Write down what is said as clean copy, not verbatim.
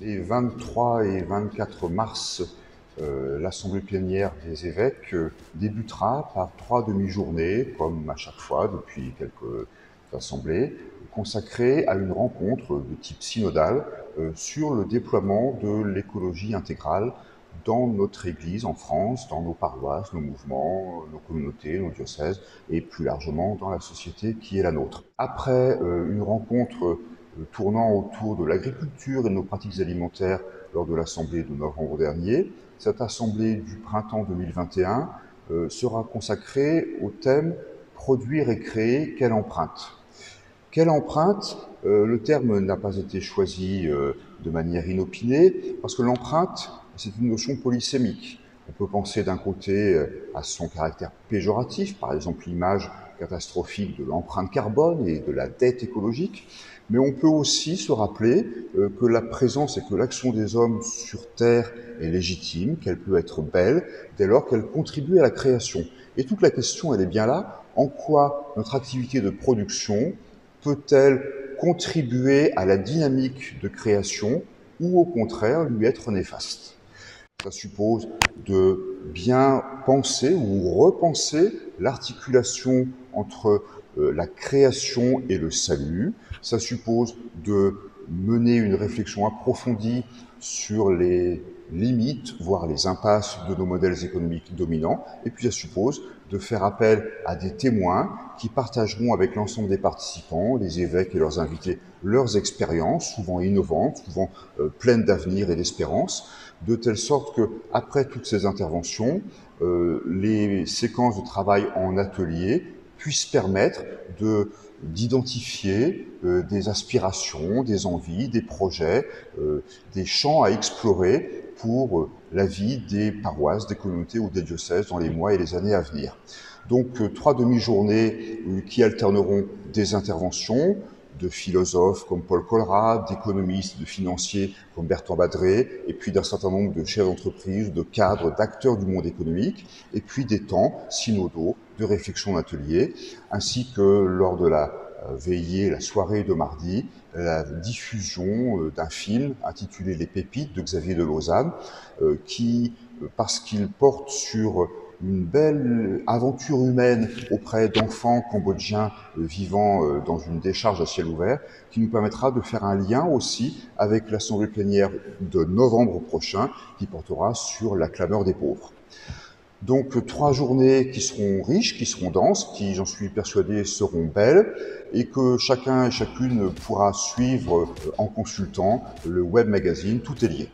Les 23 et 24 mars, l'Assemblée plénière des évêques débutera par 3 demi-journées, comme à chaque fois depuis quelques assemblées, consacrées à une rencontre de type synodal sur le déploiement de l'écologie intégrale dans notre Église en France, dans nos paroisses, nos mouvements, nos communautés, nos diocèses et plus largement dans la société qui est la nôtre. Après une rencontre tournant autour de l'agriculture et de nos pratiques alimentaires lors de l'Assemblée de novembre dernier, cette Assemblée du printemps 2021 sera consacrée au thème « Produire et créer, quelle empreinte ?» Quelle empreinte Le terme n'a pas été choisi de manière inopinée, parce que l'empreinte, c'est une notion polysémique. On peut penser d'un côté à son caractère péjoratif, par exemple l'image catastrophique de l'empreinte carbone et de la dette écologique, mais on peut aussi se rappeler que la présence et que l'action des hommes sur Terre est légitime, qu'elle peut être belle, dès lors qu'elle contribue à la création. Et toute la question, elle est bien là, en quoi notre activité de production peut-elle contribuer à la dynamique de création ou au contraire lui être néfaste? Ça suppose de bien penser ou repenser l'articulation entre la création et le salut. Ça suppose de mener une réflexion approfondie sur les limites, voire les impasses de nos modèles économiques dominants. Et puis ça suppose de faire appel à des témoins qui partageront avec l'ensemble des participants, les évêques et leurs invités, leurs expériences, souvent innovantes, souvent pleines d'avenir et d'espérance, de telle sorte que, après toutes ces interventions, les séquences de travail en atelier puissent permettre d'identifier des aspirations, des envies, des projets, des champs à explorer pour la vie des paroisses, des communautés ou des diocèses dans les mois et les années à venir. Donc 3 demi-journées qui alterneront des interventions de philosophes comme Paul Colrat, d'économistes, de financiers comme Bertrand Badré, et puis d'un certain nombre de chefs d'entreprise, de cadres, d'acteurs du monde économique, et puis des temps synodaux de réflexion d'atelier, ainsi que lors de la veillée, la soirée de mardi, la diffusion d'un film intitulé Les Pépites de Xavier de Lausanne, qui, parce qu'il porte sur une belle aventure humaine auprès d'enfants cambodgiens vivant dans une décharge à ciel ouvert, qui nous permettra de faire un lien aussi avec l'Assemblée plénière de novembre prochain, qui portera sur la clameur des pauvres. Donc 3 journées qui seront riches, qui seront denses, qui, j'en suis persuadé, seront belles, et que chacun et chacune pourra suivre en consultant le web magazine Tout est lié.